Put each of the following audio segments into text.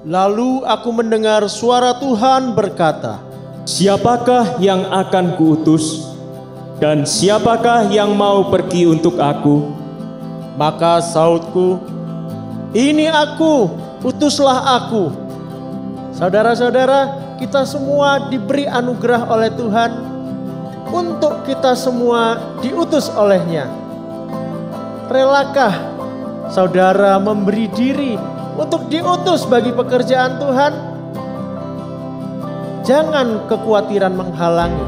Lalu aku mendengar suara Tuhan berkata, "Siapakah yang akan kuutus? Dan siapakah yang mau pergi untuk aku?" Maka sautku, "Ini aku, utuslah aku." Saudara-saudara, kita semua diberi anugerah oleh Tuhan untuk kita semua diutus olehnya. Relakah saudara memberi diri untuk diutus bagi pekerjaan Tuhan? Jangan kekhawatiran menghalangi,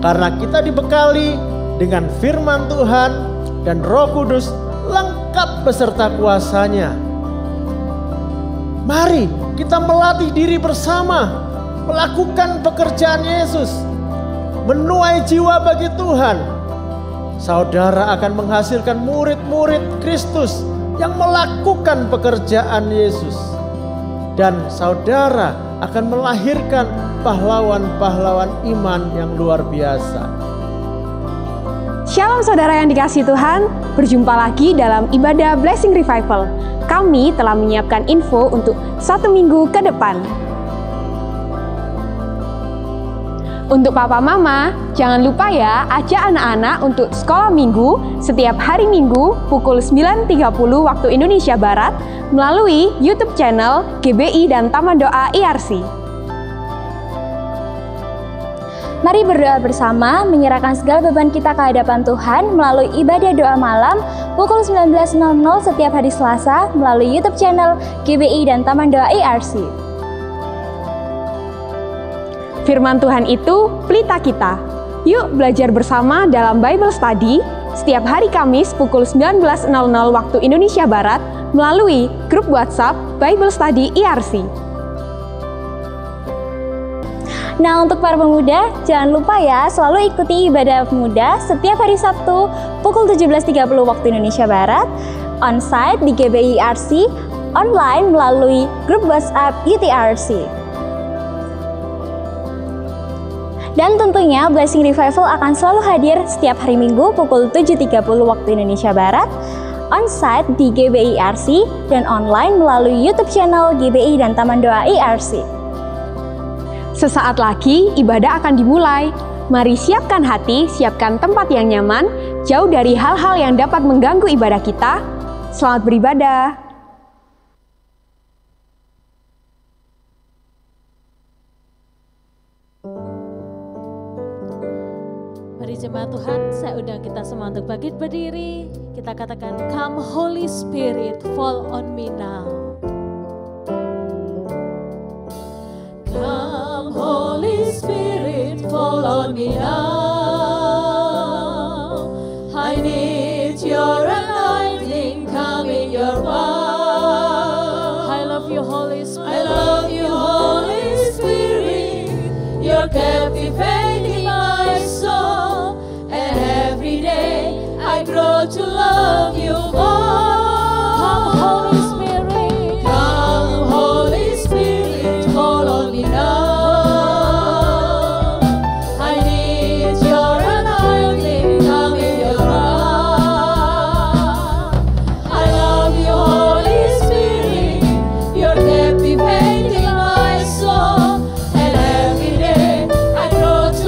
karena kita dibekali dengan firman Tuhan dan Roh Kudus lengkap beserta kuasanya. Mari kita melatih diri bersama, melakukan pekerjaan Yesus, menuai jiwa bagi Tuhan. Saudara akan menghasilkan murid-murid Kristus yang melakukan pekerjaan Yesus. Dan saudara akan melahirkan pahlawan-pahlawan iman yang luar biasa. Shalom saudara yang dikasihi Tuhan, berjumpa lagi dalam ibadah Blessing Revival. Kami telah menyiapkan info untuk 1 minggu ke depan. Untuk papa mama, jangan lupa ya ajak anak-anak untuk sekolah minggu setiap hari Minggu pukul 9.30 waktu Indonesia Barat melalui YouTube channel GBI dan Taman Doa IRC. Mari berdoa bersama, menyerahkan segala beban kita ke hadapan Tuhan melalui ibadah doa malam pukul 19.00 setiap hari Selasa melalui YouTube channel GBI dan Taman Doa IRC. Firman Tuhan itu pelita kita. Yuk belajar bersama dalam Bible Study setiap hari Kamis pukul 19.00 waktu Indonesia Barat melalui grup WhatsApp Bible Study IRC. Nah, untuk para pemuda, jangan lupa ya selalu ikuti ibadah pemuda setiap hari Sabtu pukul 17.30 waktu Indonesia Barat, on-site di GBI IRC, online melalui grup WhatsApp UTRC. Dan tentunya Blessing Revival akan selalu hadir setiap hari Minggu pukul 7.30 waktu Indonesia Barat, on-site di GBI IRC, dan online melalui YouTube channel GBI dan Taman Doa IRC. Sesaat lagi ibadah akan dimulai. Mari siapkan hati, siapkan tempat yang nyaman, jauh dari hal-hal yang dapat mengganggu ibadah kita. Selamat beribadah. Mari jemaat Tuhan, saya undang kita semua untuk bangkit berdiri. Kita katakan, "Come Holy Spirit, fall on me now." Come Holy Spirit, fall on me now. I need your anointing, come in your power. I love you Holy Spirit. I love you Holy Spirit. You're captivating my soul, and every day I grow to love you more. Come Holy Spirit, come Holy Spirit, fall on me now. I need your anointing, come in your power. I love you Holy Spirit, you're captivating my soul, and every day I grow to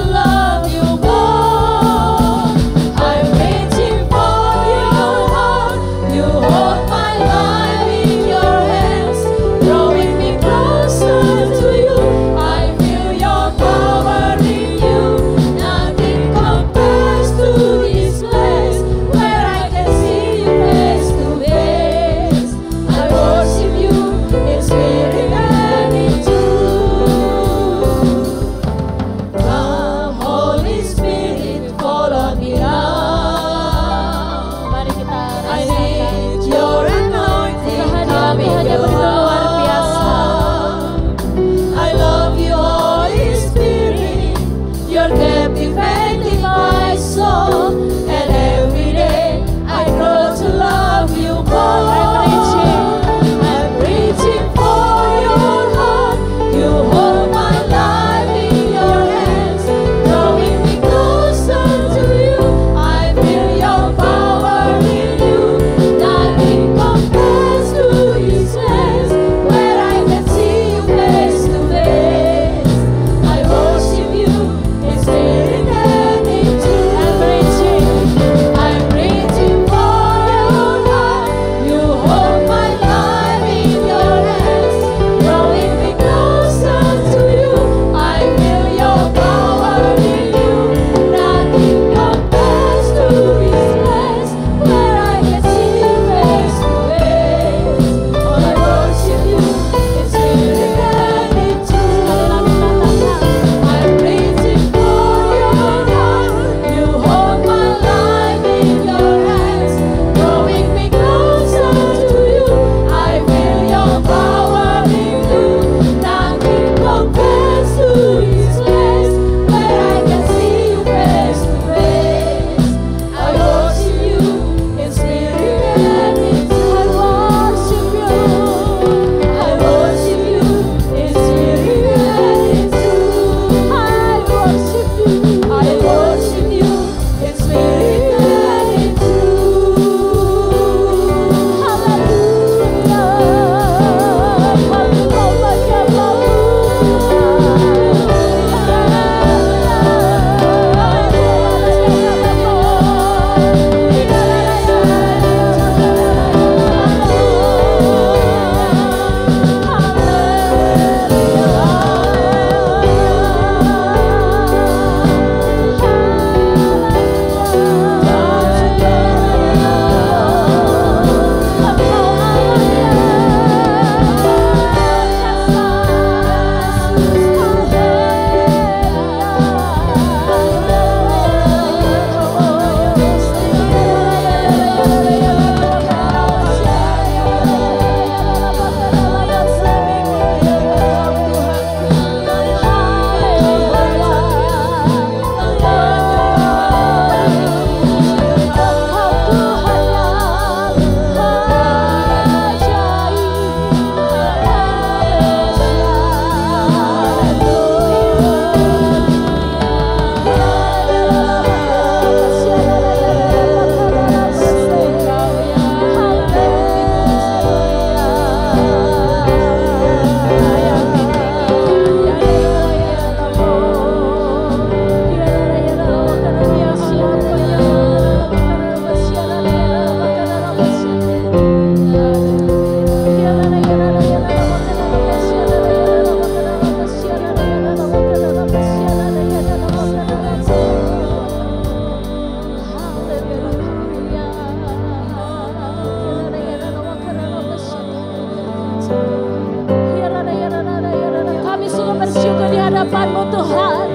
pujian-Mu Tuhan.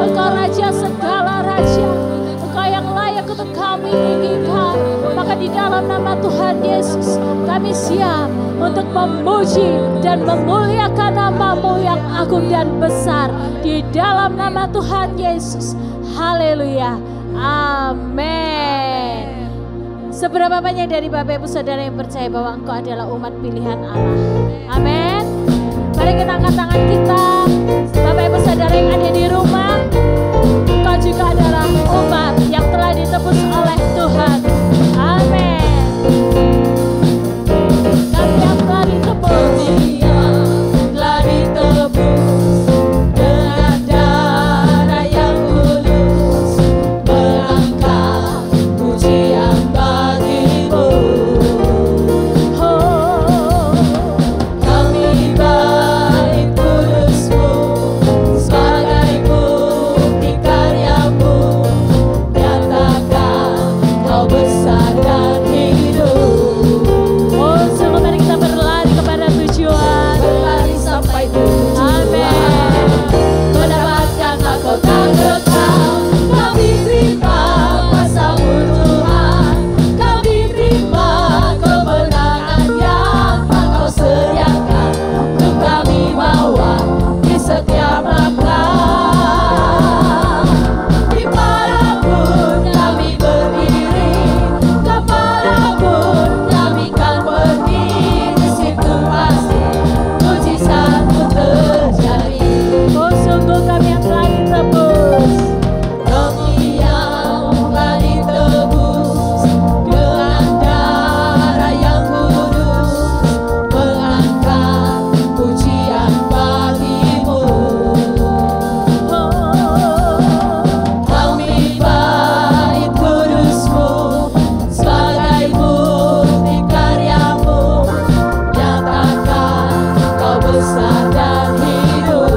Engkau Raja segala raja, Engkau yang layak untuk kami tinggikan. Maka di dalam nama Tuhan Yesus kami siap untuk memuji dan memuliakan nama-Mu yang agung dan besar. Di dalam nama Tuhan Yesus. Haleluya. Amin. Seberapa banyak dari Bapak Ibu Saudara yang percaya bahwa engkau adalah umat pilihan Allah? Amin. Mari kita angkat tangan kita. Bapak Ibu Saudara yang ada di rumah, engkau juga adalah umat yang telah ditebus oleh Tuhan. Amin. Kami yang telah ditebus, telah ditebus dengan darah yang kudus, mengangkat pujian bagi-Mu. Oh, kami bait kudus-Mu sebagai bukti karya-Mu, nyatakan Kau besar dan hidup. Oh, sungguh mari kita berlari kepada tujuan, berlari sampai tujuan. Amin. Mendapatkan mahkota kekal, kami terima kuasa-Mu Tuhan. Kami terima kemenangan yang Engkau sediakan untuk kami bawa di setiap langkah. Dimanapun kami berdiri, kemanapun kami kan pergi, di situ pasti mujizat-Mu terjadi. Oh, sungguh kami yang telah ditebus, kami yang telah ditebus dengan darah yang kudus, mengangkat pujian bagi-Mu. Kami bait kudus-Mu sebagai bukti karya-Mu, nyatakan Kau besar dan hidup.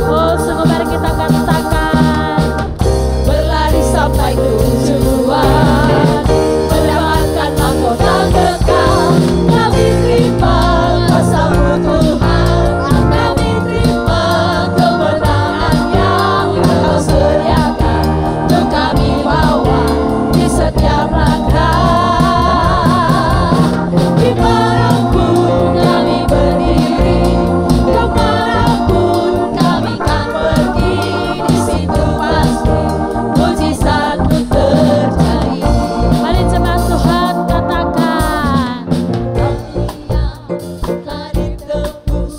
Oh, sungguh mari kita katakan, berlari sampai tujuan, mendapatkan mahkota kekal. Kami terima kuasa-Mu Tuhan, kami terima kemenangan yang Engkau sediakan untuk kami bawa di setiap langkah. Dimanapun kami berdiri, kemanapun kami kan pergi, di situ pasti mujizat-Mu terjadi. Mari jemaat Tuhan katakan, kami yang telah ditebus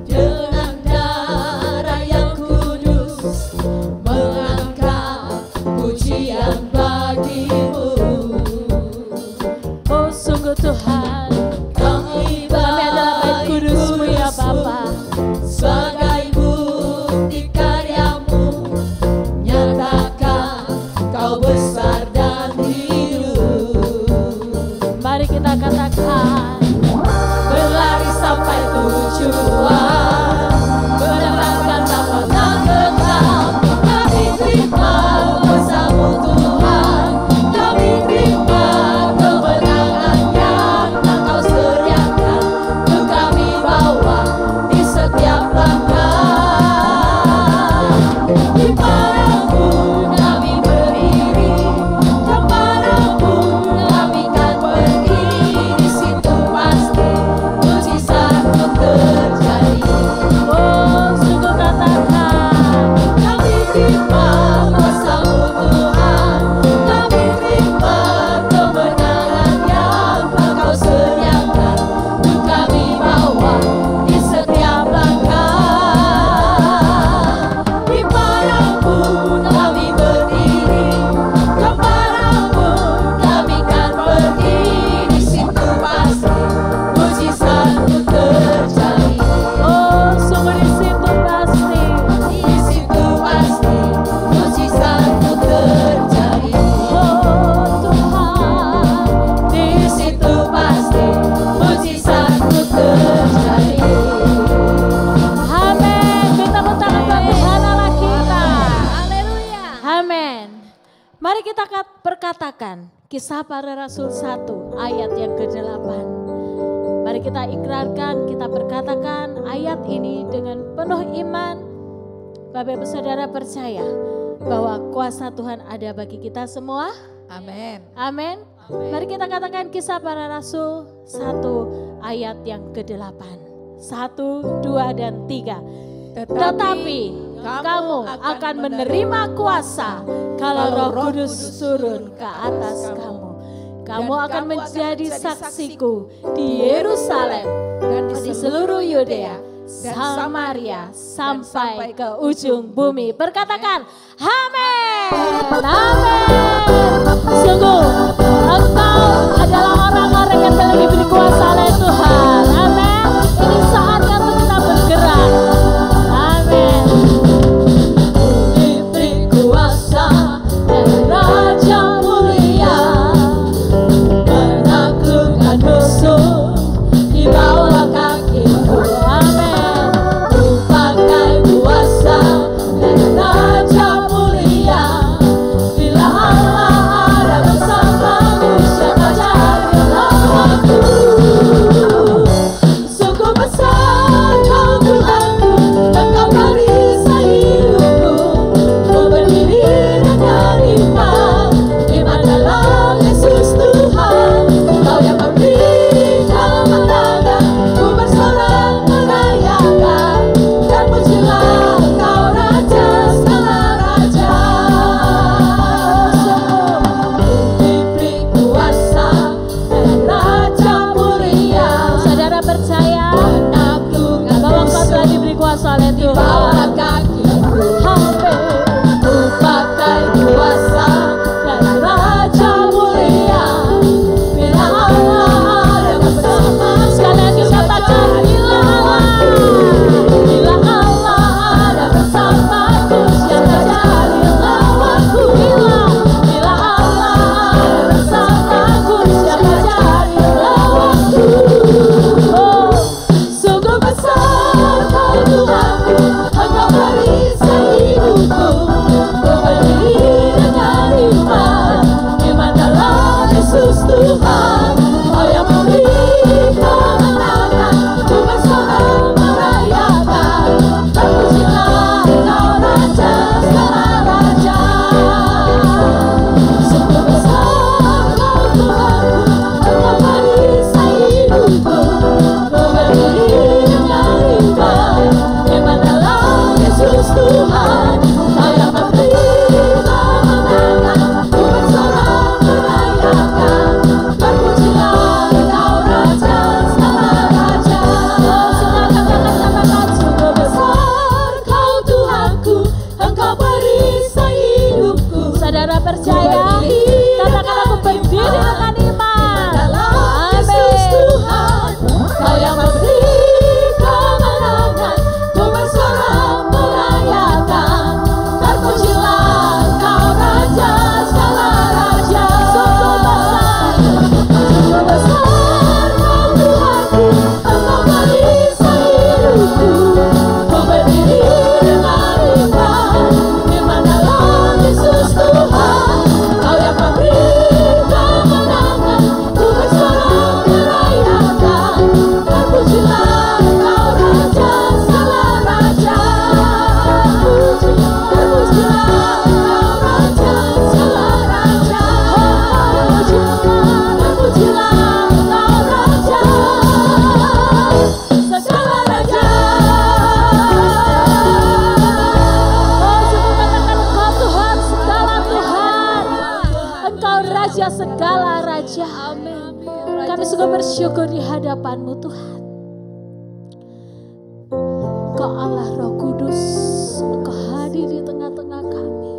dengan darah yang kudus, mengangkat pujian bagi-Mu. Oh, sungguh Tuhan, kami adalah bait kudus-Mu ya Bapa, sebagai bukti karya-Mu, nyatakan Kau besar dan hidup. Mari kita katakan, berlari sampai tujuan, mendapatkan mahkota kekal. Kami terima kuasa-Mu Tuhan, kami terima kemenangan yang Engkau sediakan untuk kami bawa di setiap langkah. Dimanapun kami berdiri, kemanapun kami kan pergi, di situ pasti mujizat-Mu terjadi. Oh, sungguh katakan, kami terima kuasa-Mu Tuhan, kami terima kemenangan yang Engkau sediakan untuk kami bawa di setiap langkah. Dimanapun kami berdiri, kemanapun kami kan pergi, di situ pasti mujizat-Mu terjadi. Oh, sungguh di situ pasti mujizat-Mu terjadi. Oh Tuhan, di situ pasti mujizat-Mu terjadi. Amin. Kita tangan bagi Tuhan Allah kita. Haleluya. Amin. Mari kita perkatakan Kisah Para Rasul 1 ayat yang ke-8. Mari kita ikrarkan, kita perkatakan ayat ini dengan penuh iman, Bapak Ibu Saudara percaya bahwa kuasa Tuhan ada bagi kita semua? Amin. Amin. Mari kita katakan Kisah Para Rasul 1 ayat yang ke-8. 1, 2, dan 3. Tetapi kamu akan menerima kuasa kalau Roh Kudus turun ke atas kamu. Kamu akan menjadi saksiku di Yerusalem dan di seluruh Yudea, Samaria, sampai ke ujung bumi. Perkatakan, amin, amin. Sungguh, engkau adalah orang-orang yang telah diberi kuasa oleh Tuhan. Amin. Ini saatnya untuk kita bergerak. Amin. Diberi kuasa dan Raja mulia, menaklukkan musuh di bawah kakiku. Amin. Ku pakai kuasa dan Raja mulia, bila Allah ada bersamaku, siapa jadi lawanku? Sungguh besar Kau Tuhanku, Engkau perisai hidupku. Ku berdiri dengan iman dalam Yesus Tuhan. Kau yang memberi kemenangan, ku bersorak merayakan, dan pujilah Kau Raja segala raja. Diberi kuasa dan Raja mulia. Saudara percaya bahwa Kau telah diberi kuasa oleh Tuhan. Ku pakai kuasa dan Raja mulia, bila Allah ada bersama. Sekalian kita katakan, bila Allah ada bersamaku, siapa jadi lawanku? Bila Allah ada bersamaku, siapa jadi lawanku? Oh, sungguh besar Kau Tuhanku, Engkau perisai hidupku. Ku berdiri dengan iman dalam Yesus Tuhan. Kau yang memberi kemenangan, ku bersorak merayakan, terpujilah Kau Raja segala raja. Sungguh besar Kau Tuhanku, Engkau perisai hidupku. Ku berdiri dengan iman dalam Yesus Tuhan. Kau yang memberi kemenangan, ku bersorak merayakan, terpujilah Kau Raja segala raja. Sungguh besar Kau Tuhanku, Engkau perisai hidupku. Saudara percaya? Katakan, aku berdiri dengan iman dalam Yesus Tuhan. Kau yang memberi kemenangan, ku bersorak merayakan, terpujilah Kau Raja segala raja. Sungguh besar Kau Tuhanku, Engkau perisai hidupku. Ku berdiri dengan iman dalam Yesus Tuhan. Kau yang memberi kemenangan, ku bersorak merayakan, terpujilah Kau Raja segala raja. Terpujilah Kau Raja segala raja. Terpujilah Kau Raja segala raja. Oh, sungguh katakan, Engkau Tuhan segala Tuhan, Engkau Raja segala raja. Kami sungguh bersyukur di hadapan-Mu Tuhan. Engkau Allah Roh Kudus, Engkau hadir di tengah-tengah kami.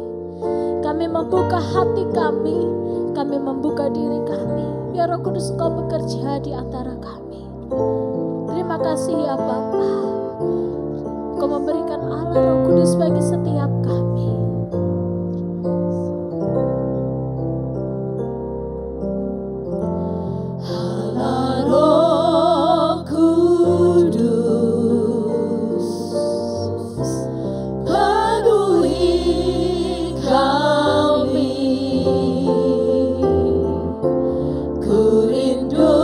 Kami membuka hati kami membuka diri kami. Ya Roh Kudus, Engkau bekerja di antara kami. Terima kasih ya Bapa, Engkau memberikan Allah Roh Kudus bagi setiap kami. Allah Roh Kudus, penuhi kami. Ku rindu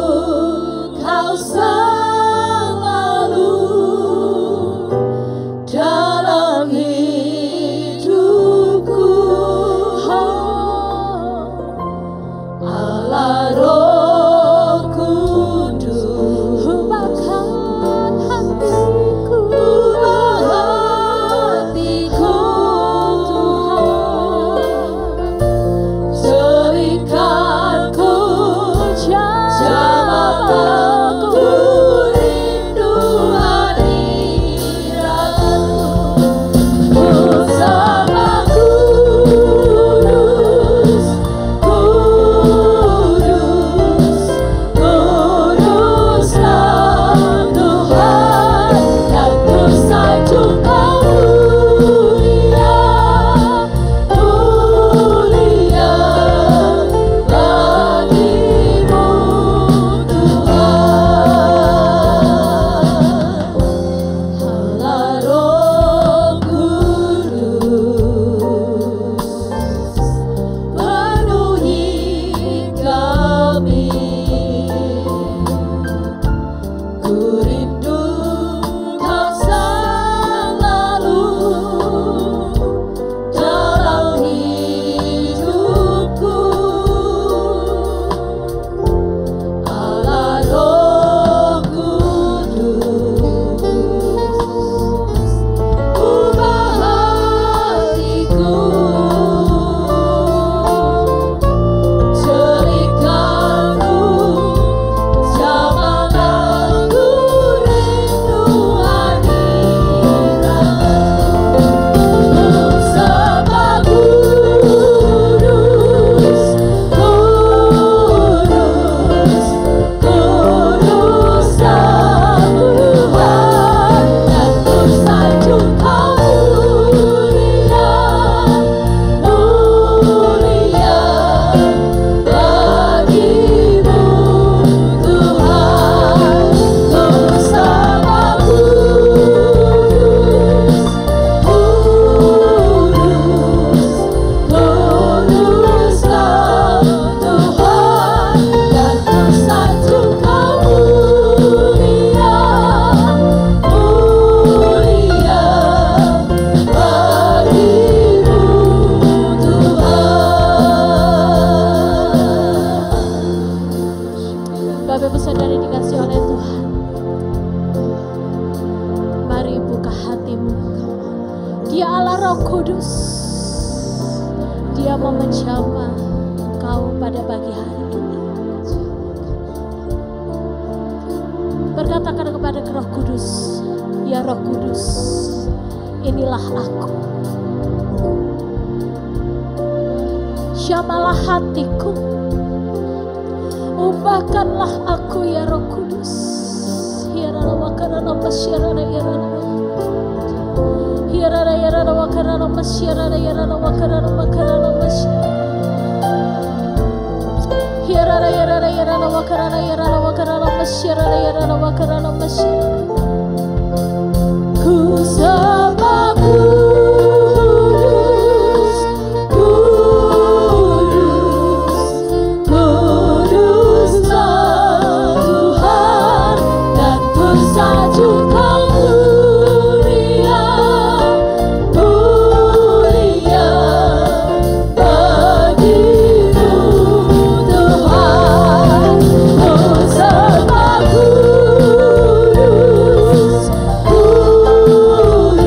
Kau selalu dalam hidup. Kudus, Dia mau menjamah Engkau pada pagi hari ini. Berkatakan kepada Roh Kudus, ya Roh Kudus, inilah aku. Jamahlah hatiku, ubahkanlah aku ya Roh Kudus. Ya Rawa karana masyarana ya Rawa. Ya Rawa ya Rawa karana masyarana ya Rawa karana makarana masyarana. Ya Rawa ya Rawa ya Rawa karana ya Rawa karana masyarana ya Rawa karana masyarana. Ku sembah Kudus, Kudus, Kuduslah Tuhan, dan tersanjung Kau mulia, mulia bagimu Tuhan. Ku sembah Kudus, Kudus,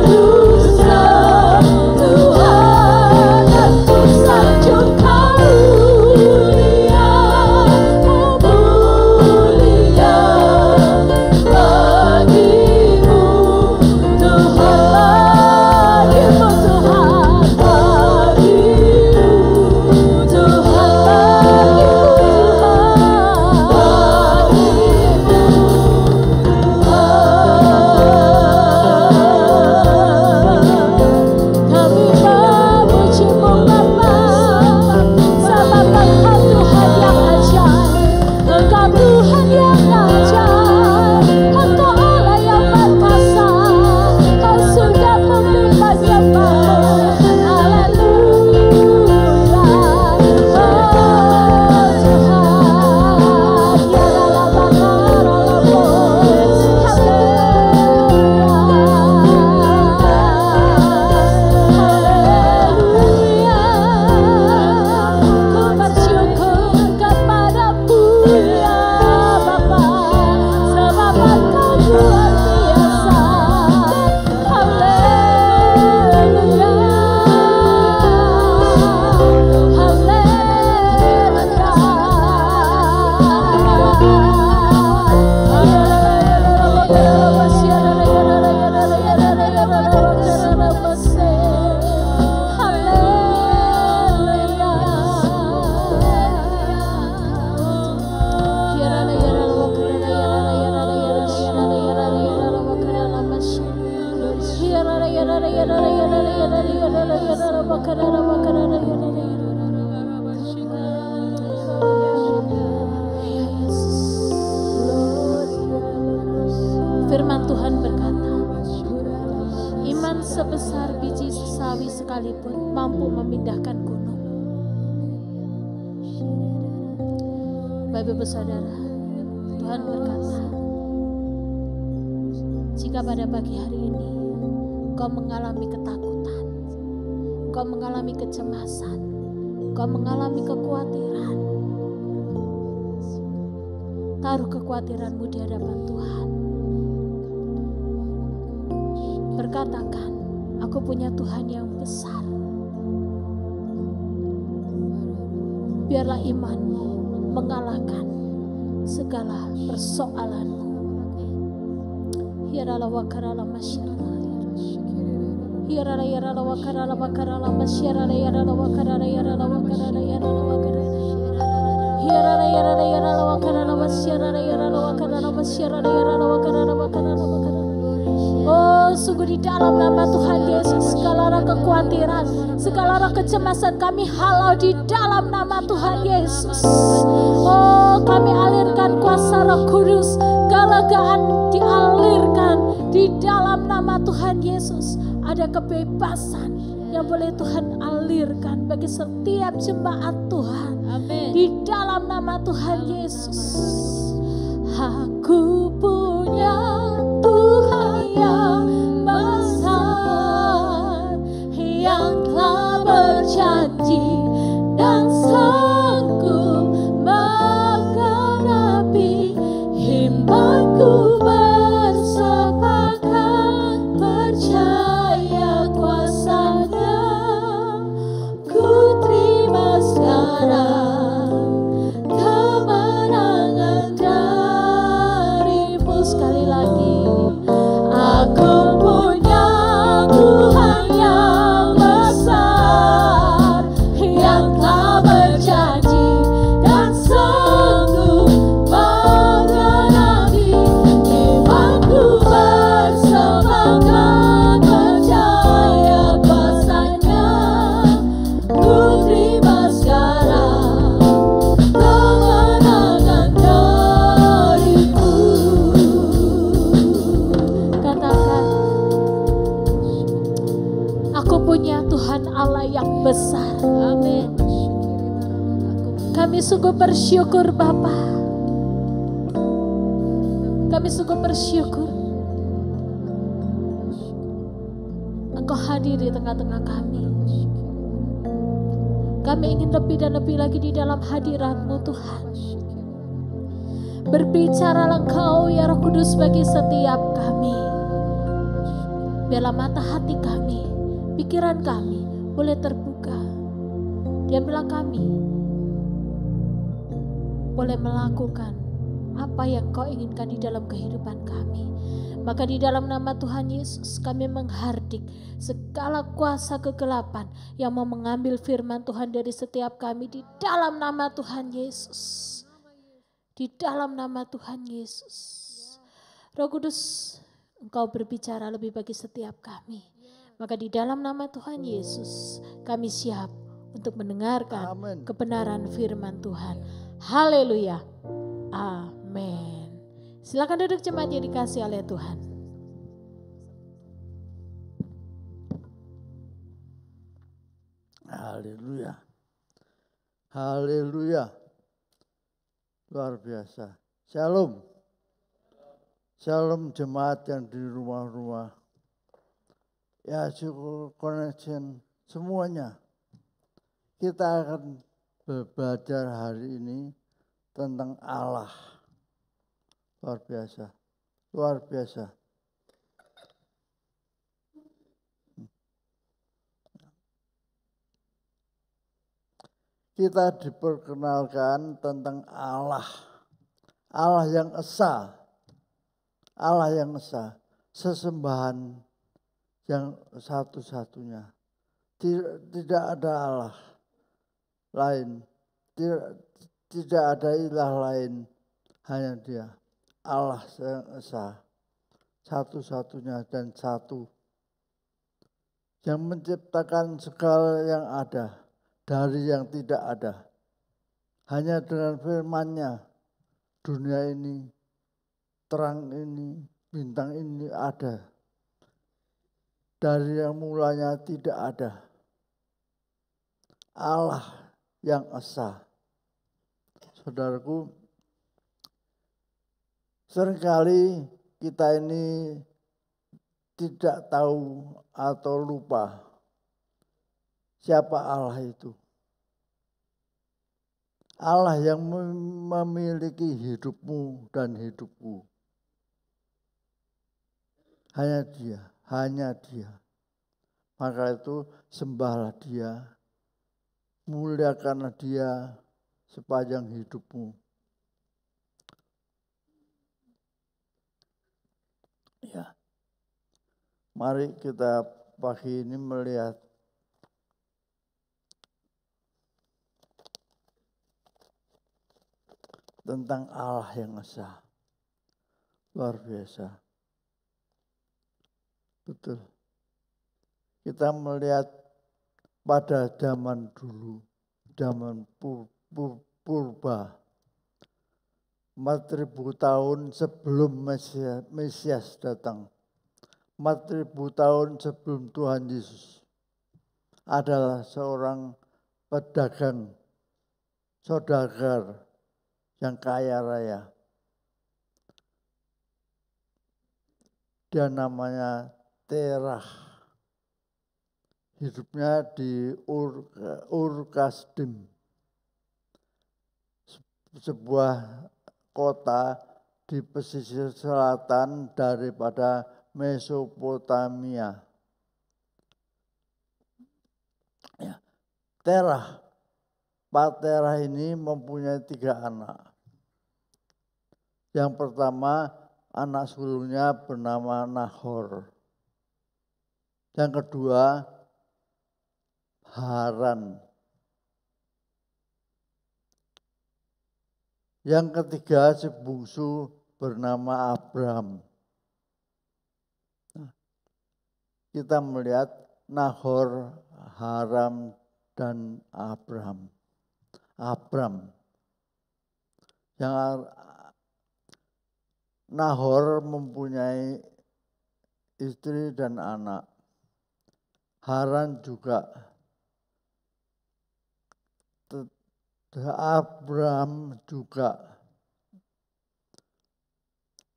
Kuduslah Tuhan, dan tersanjung Kau mulia, mulia bagimu Tuhan, bagimu Tuhan, bagimu Kami memuji-Mu Bapa, sebab Engkau Tuhan yang ajaib, Engkau Tuhan yang ajaib, Engkau Allah yang perkasa, Kau sudah memimpin jemaat. Haleluya, oh Tuhan, biarlah bakar haleluya, ku bersyukur kepadamu ya Bapa, sebab Engkau luar biasa. Haleluya, Firman Tuhan berkata, iman sebesar biji sawi sekalipun mampu memindahkan gunung. Bapak Ibu Saudara, Tuhan berkata, jika pada pagi hari ini engkau mengalami ketakutan, engkau mengalami kecemasan, engkau mengalami kekhawatiran, taruh kekhawatiranmu di hadapan Tuhan. Berkatakan, aku punya Tuhan yang besar. Biarlah imanmu mengalahkan segala persoalanmu. Hirala wakarala masyarala, hirala yarala wakarala wakarala masyarala yarala wakarala yarala wakarala yarala wakarala, hirala yarala yarala wakarala masyarala yarala wakarala masyarala yarala wakarala wakarala wakarala. Oh, sungguh di dalam nama Tuhan Yesus, segala roh kekhawatiran, segala roh kecemasan kami halau di dalam nama Tuhan Yesus. Oh, kami alirkan kuasa Roh Kudus, kelegaan dialirkan di dalam nama Tuhan Yesus. Ada kebebasan yang boleh Tuhan alirkan bagi setiap jemaat Tuhan. Amin. Di dalam nama Tuhan Yesus. Aku punya Tuhan yang besar, yang telah berjanji dan sanggup menggenapi. Imanku bersepakat percaya. sungguh bersyukur Bapa. Kami sungguh bersyukur Engkau hadir di tengah-tengah kami. Kami ingin lebih dan lebih lagi di dalam hadirat-Mu Tuhan. Berbicaralah Engkau ya Roh Kudus bagi setiap kami. Biarlah mata hati kami, pikiran kami boleh terbuka. Dan biarlah kami boleh melakukan apa yang Kau inginkan di dalam kehidupan kami. Maka di dalam nama Tuhan Yesus kami menghardik segala kuasa kegelapan yang mau mengambil firman Tuhan dari setiap kami di dalam nama Tuhan Yesus. Di dalam nama Tuhan Yesus. Roh Kudus, Engkau berbicara lebih bagi setiap kami. Maka di dalam nama Tuhan Yesus kami siap untuk mendengarkan kebenaran firman Tuhan. Haleluya. Amin. Silakan duduk jemaat yang dikasihi oleh Tuhan. Haleluya. Haleluya. Luar biasa. Shalom. Shalom jemaat yang di rumah-rumah. Ya syukur connection semuanya. Kita akan belajar hari ini tentang Allah. Luar biasa. Luar biasa. Kita diperkenalkan tentang Allah. Allah yang esa. Allah yang esa. Sesembahan yang satu-satunya. Tidak ada Allah lain. Tidak ada ilah lain. Hanya Dia. Allah yang esa. Satu-satunya dan satu. Yang menciptakan segala yang ada. Dari yang tidak ada. Hanya dengan firman-Nya dunia ini, terang ini, bintang ini ada. Dari yang mulanya tidak ada. Allah yang esa. Saudaraku, seringkali kita ini tidak tahu atau lupa siapa Allah itu. Allah yang memiliki hidupmu dan hidupku. Hanya Dia, hanya Dia. Maka itu sembahlah Dia, muliakanlah Dia sepanjang hidupmu. Ya. Mari kita pagi ini melihat tentang Allah yang esa. Luar biasa. Betul. Kita melihat pada zaman dulu, zaman purba, 4.000 tahun sebelum Mesias datang, 4.000 tahun sebelum Tuhan Yesus, adalah seorang pedagang, saudagar yang kaya raya. Dia namanya Terah. Hidupnya di Ur-Kasdim, sebuah kota di pesisir selatan daripada Mesopotamia. Ya. Terah, Pak Terah ini mempunyai 3 anak. Yang pertama, anak sulungnya bernama Nahor. Yang kedua, Haran. Yang ketiga, si bungsu bernama Abram. Kita melihat Nahor, Haram, dan Abram. Yang Nahor mempunyai istri dan anak. Haran juga. Abraham juga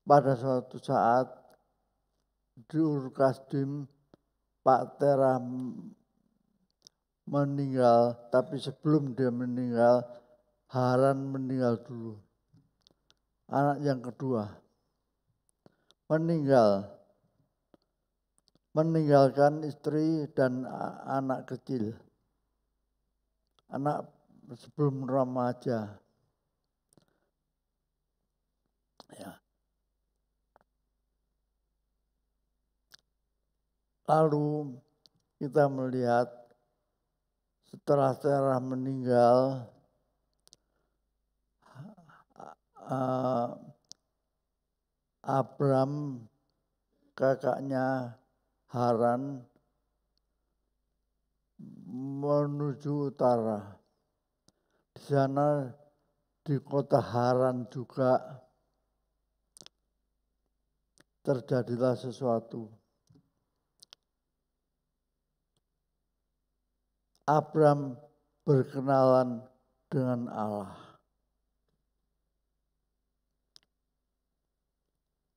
pada suatu saat di Ur Kasdim Pak Terah meninggal, tapi sebelum dia meninggal, Haran meninggal dulu. Anak yang kedua meninggalkan istri dan anak kecil, anak sebelum remaja. Ya. Lalu kita melihat setelah Terah meninggal, Abram kakaknya Haran menuju utara. Di sana di kota Haran juga terjadilah sesuatu. Abram berkenalan dengan Allah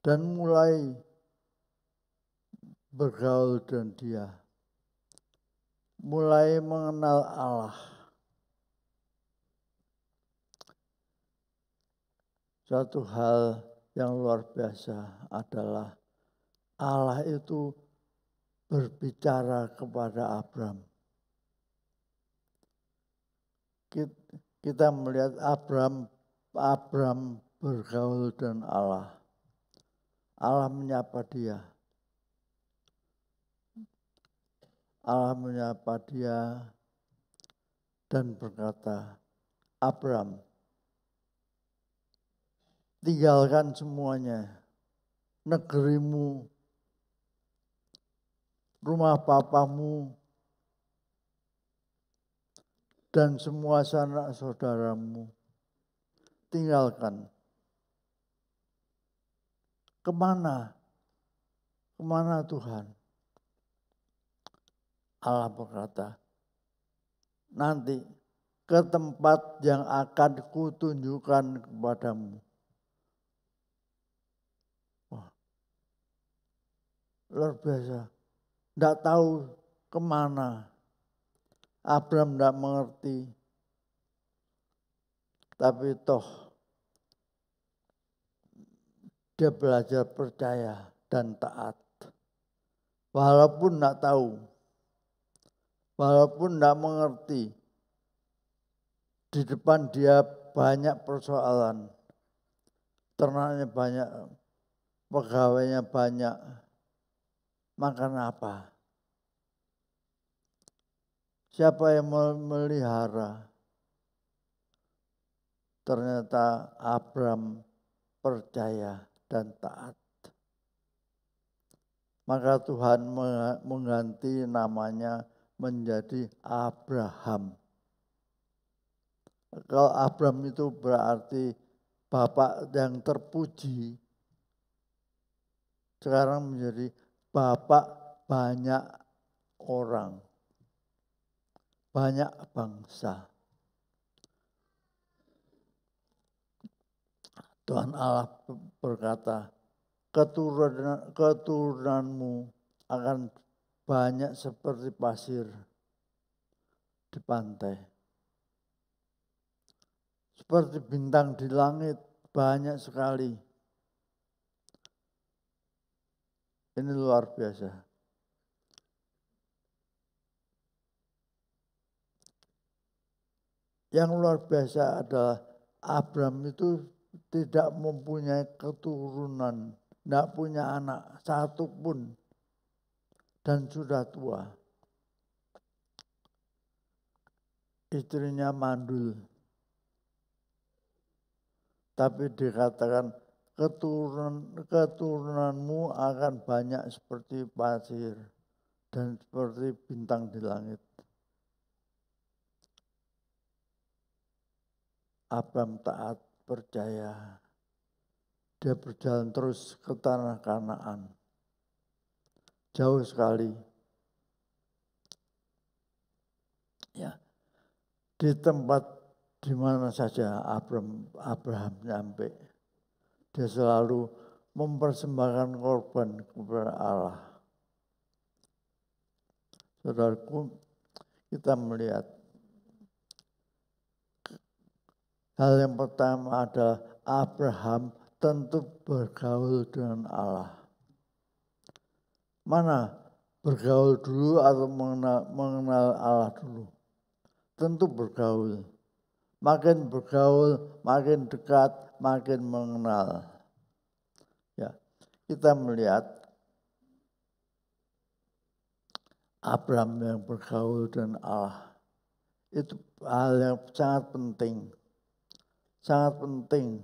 dan mulai bergaul dengan Dia, mulai mengenal Allah. Suatu hal yang luar biasa adalah Allah itu berbicara kepada Abram. Kita melihat Abram bergaul dengan Allah. Allah menyapa dia. Allah menyapa dia dan berkata, Abram, tinggalkan semuanya, negerimu, rumah papamu, dan semua sanak saudaramu. Tinggalkan. Kemana? Kemana Tuhan? Allah berkata, nanti ke tempat yang akan kutunjukkan kepadamu. Wah, luar biasa. Tidak tahu kemana. Abram tidak mengerti. Tapi toh dia belajar percaya dan taat. Walaupun tidak tahu. Walaupun tidak mengerti. Di depan dia banyak persoalan. Ternaknya banyak. Pegawainya banyak. Makan apa? Siapa yang memelihara? Ternyata Abram percaya dan taat. Maka Tuhan mengganti namanya menjadi Abraham. Kalau Abram itu berarti bapak yang terpuji. Sekarang menjadi bapak banyak orang. Banyak bangsa. Tuhan Allah berkata, keturunanmu akan banyak seperti pasir di pantai. Seperti bintang di langit, banyak sekali. Ini luar biasa. Yang luar biasa adalah Abram itu tidak mempunyai keturunan, tidak punya anak satu pun, dan sudah tua. Istrinya mandul. Tapi dikatakan keturunanmu akan banyak seperti pasir dan seperti bintang di langit. Abram taat, percaya. Dia berjalan terus ke tanah Kanaan. Jauh sekali. Ya. Di tempat di mana saja Abraham nyampe, dia selalu mempersembahkan korban kepada Allah. Saudaraku, kita melihat hal yang pertama adalah Abraham tentu bergaul dengan Allah. Mana bergaul dulu atau mengenal Allah dulu? Tentu bergaul. Makin bergaul, makin dekat, makin mengenal. Ya, kita melihat Abraham yang bergaul dengan Allah. Itu hal yang sangat penting. Sangat penting.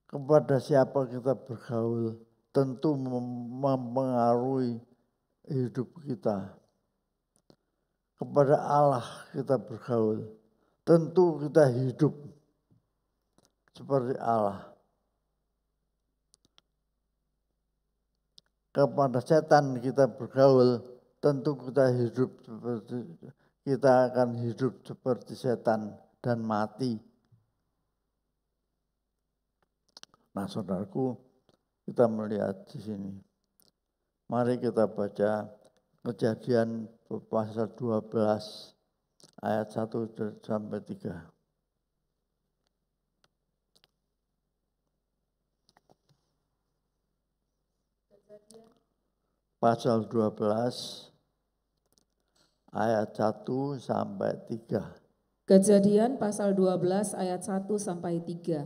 Kepada siapa kita bergaul tentu mempengaruhi hidup kita. Kepada Allah kita bergaul, tentu kita hidup seperti Allah. Kepada setan kita bergaul, tentu kita akan hidup seperti setan dan mati. Nah, saudaraku, kita melihat di sini. Mari kita baca Kejadian pasal 12 ayat 1 sampai 3. Pasal 12 ayat 1 sampai 3. Kejadian pasal 12 ayat 1 sampai 3.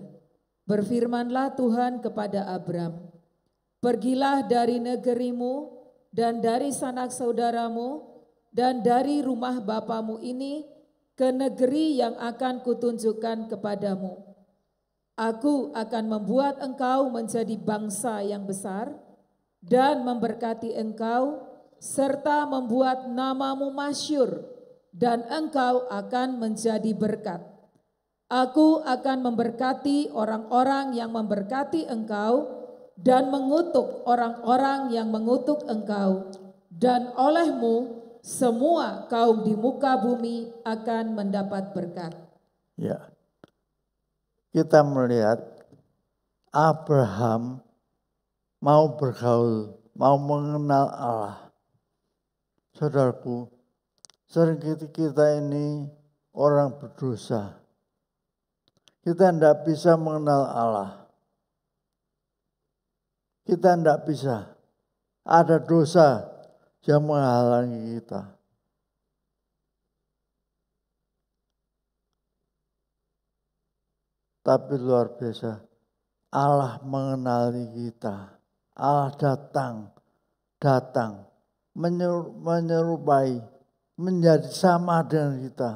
Berfirmanlah Tuhan kepada Abram, pergilah dari negerimu dan dari sanak saudaramu dan dari rumah bapamu ini ke negeri yang akan kutunjukkan kepadamu. Aku akan membuat engkau menjadi bangsa yang besar dan memberkati engkau serta membuat namamu masyhur dan engkau akan menjadi berkat. Aku akan memberkati orang-orang yang memberkati engkau dan mengutuk orang-orang yang mengutuk engkau, dan olehmu semua kaum di muka bumi akan mendapat berkat. Ya, kita melihat Abraham mau bergaul, mau mengenal Allah. Saudaraku, sering kita ini orang berdosa. Kita tidak bisa mengenal Allah. Kita tidak bisa. Ada dosa yang menghalangi kita. Tapi luar biasa, Allah mengenali kita. Allah datang, menyerupai, menjadi sama dengan kita.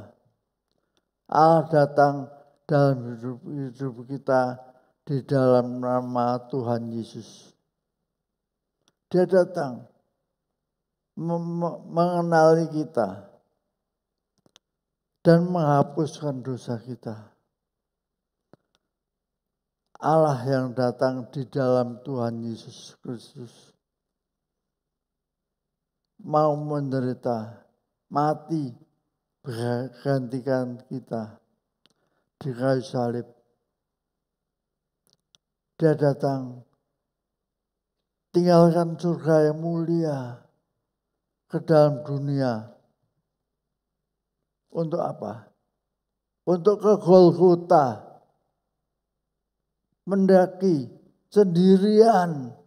Allah datang dalam hidup kita di dalam nama Tuhan Yesus. Dia datang mengenali kita dan menghapuskan dosa kita. Allah yang datang di dalam Tuhan Yesus Kristus mau menderita, mati, bergantikan kita di kayu salib. Dia datang tinggalkan surga yang mulia ke dalam dunia. Untuk apa? Untuk ke Golgota, mendaki sendirian.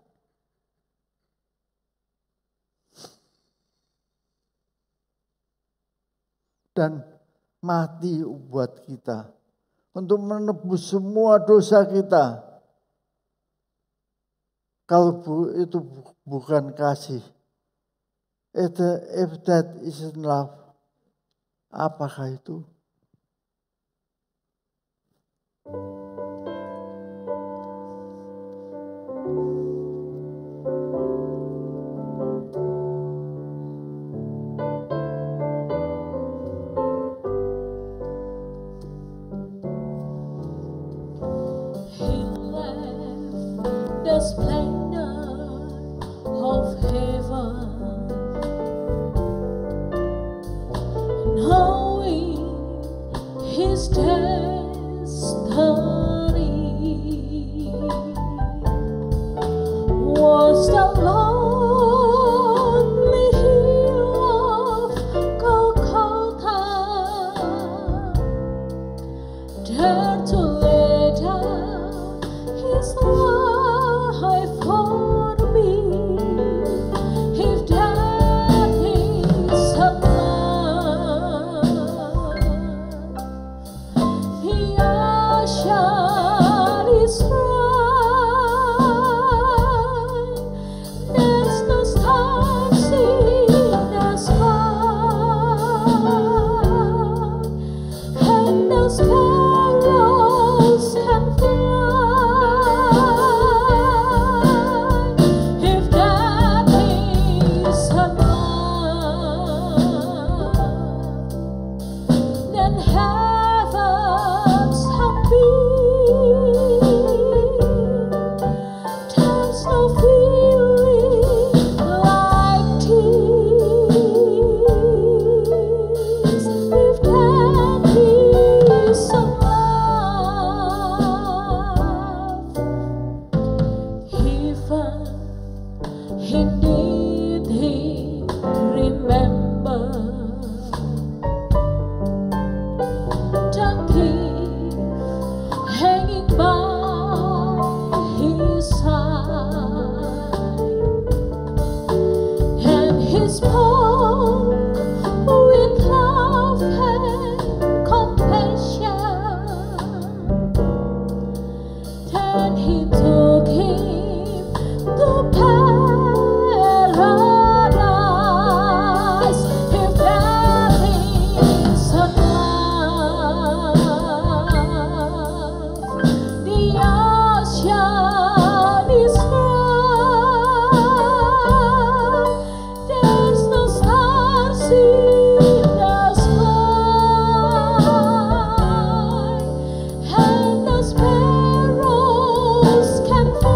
Dan mati buat kita. Untuk menebus semua dosa kita. Kalau itu bukan kasih, if that isn't love, apakah itu? The splendor of heaven and to lay down his life for me. If that is a love, the ocean is bright. There's no stars in the sky, and no sparrows can fly. If that is a love, then heaven's happy. There's no feeling like tears. If that is a love, even indeed he remember the gift hanging by his side, and he spoke with love and compassion. Then he took him to paradise. If that is a love, the ocean is bright. There's no stars in the sky, and no sparrows can fly.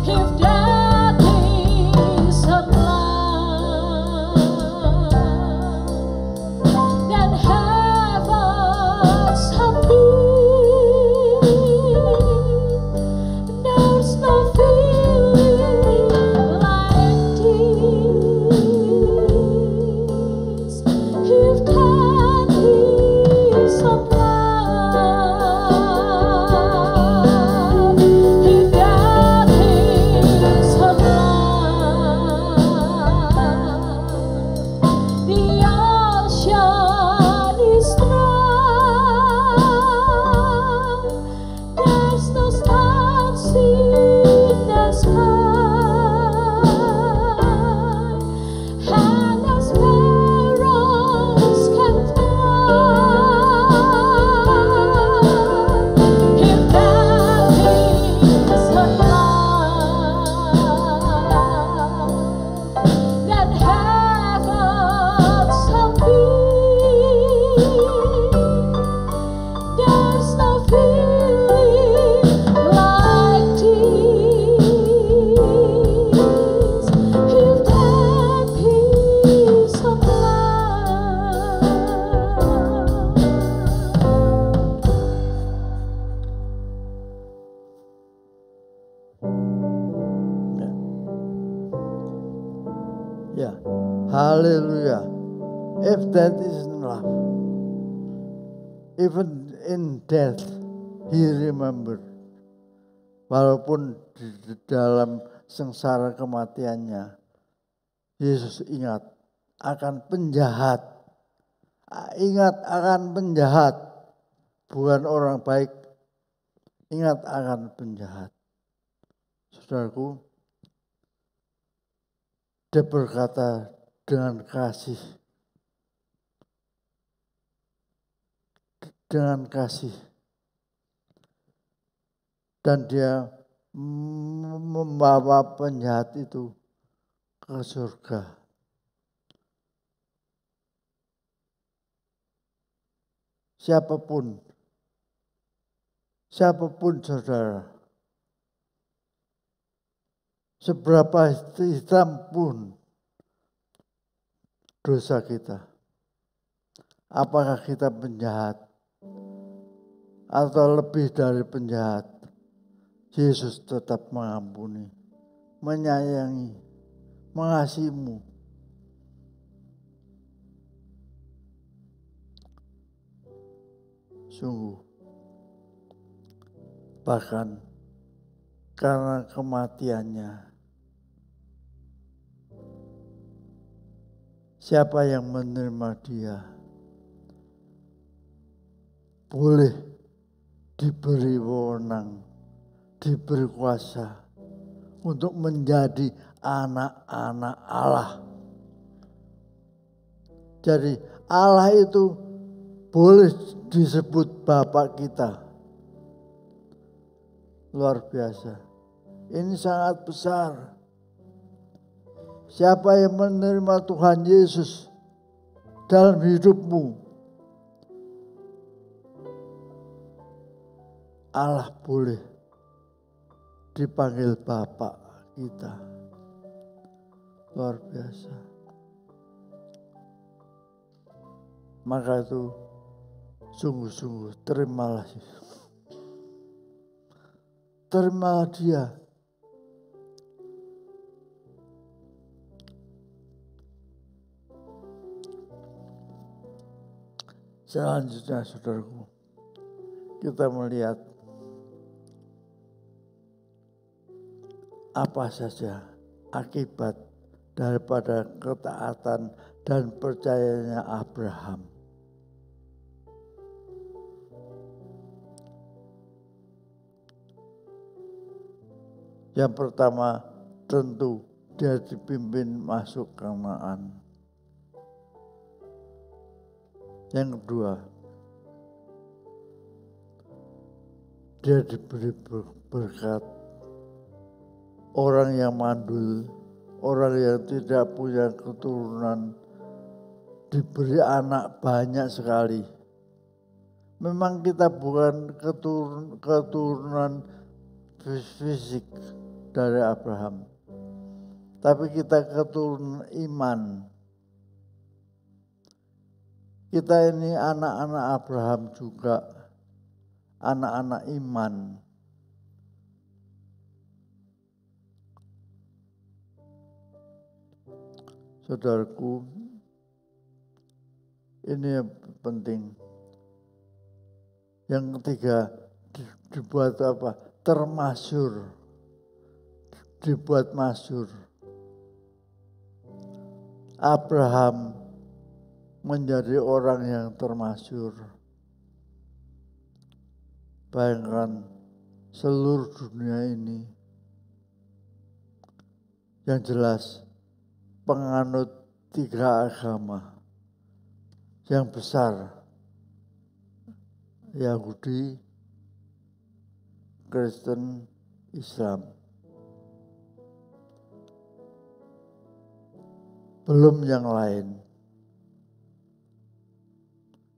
If that is a love, then heaven's happy. There's no feeling like this. If that is a love, if that is a love, the ocean is bright. There's no stars in the sky, and no sparrows can fly. If that is a love, then heaven's happy. There's no feeling like this. If that is a Ya, haleluya. If that is love, even in death, he remembered. Walaupun di dalam sengsara kematiannya, Yesus ingat akan penjahat. Ingat akan penjahat, bukan orang baik. Ingat akan penjahat. Saudaraku, dia berkata dengan kasih. Dengan kasih. Dan dia membawa penjahat itu ke surga. Siapapun saudara, seberapa hitam pun dosa kita, apakah kita penjahat atau lebih dari penjahat, Yesus tetap mengampuni, menyayangi, mengasihimu. Sungguh. Bahkan karena kematiannya, siapa yang menerima dia boleh diberi wewenang, diberi kuasa untuk menjadi anak-anak Allah. Jadi Allah itu boleh disebut Bapa kita. Luar biasa. Ini sangat besar. Siapa yang menerima Tuhan Yesus dalam hidupmu, Allah boleh dipanggil Bapa kita. Luar biasa. Maka itu sungguh-sungguh terimalah Yesus. Terimalah dia. Selanjutnya saudaraku, kita melihat apa saja akibat daripada ketaatan dan percayanya Abraham. Yang pertama, tentu dia dipimpin masuk Kanaan. Yang kedua, dia diberi berkat. Orang yang mandul, orang yang tidak punya keturunan, diberi anak banyak sekali. Memang kita bukan keturunan fisik dari Abraham, tapi kita keturunan iman. Kita ini anak-anak Abraham juga, anak-anak iman. Saudaraku, ini yang penting. Yang ketiga, dibuat apa? Termasyur. Dibuat masyur. Abraham menjadi orang yang termasyur. Bayangkan seluruh dunia ini yang jelas penganut 3 agama yang besar, Yahudi, Kristen, Islam. Belum yang lain.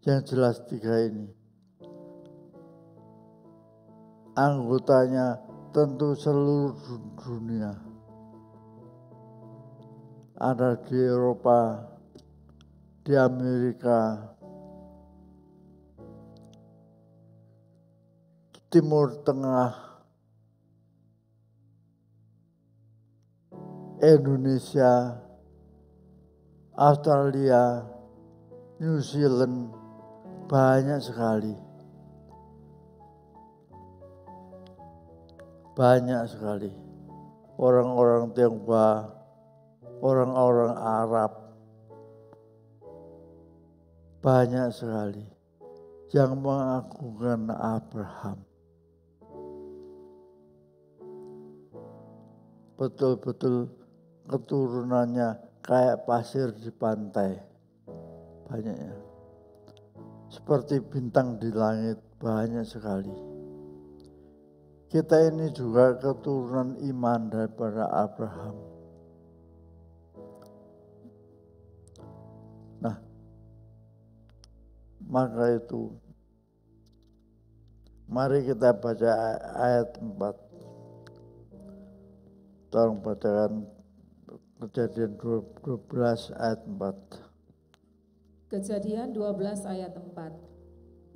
Yang jelas 3 ini. Anggotanya tentu seluruh dunia. Ada di Eropa, di Amerika, Timur Tengah, Indonesia, Australia, New Zealand, banyak sekali. Banyak sekali. Orang-orang Tionghoa, orang-orang Arab, banyak sekali yang mengagungkan Abraham. Betul-betul keturunannya kayak pasir di pantai. Banyaknya. Seperti bintang di langit, banyak sekali. Kita ini juga keturunan iman daripada Abraham. Nah, maka itu mari kita baca ayat 4. Tolong bacakan Kejadian 12 ayat 4. Kejadian 12 ayat 4.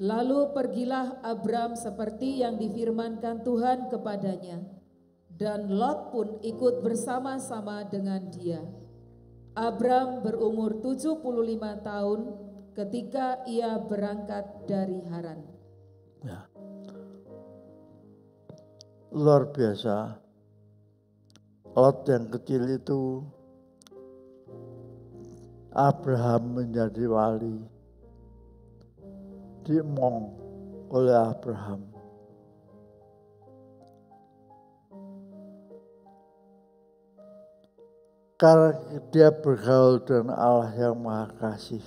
Lalu pergilah Abram seperti yang difirmankan Tuhan kepadanya, dan Lot pun ikut bersama-sama dengan dia. Abram berumur 75 tahun ketika ia berangkat dari Haran. Ya. Luar biasa. Lot yang kecil itu Abraham menjadi wali. Diemong oleh Abraham. Karena dia bergaul dengan Allah yang Maha Kasih.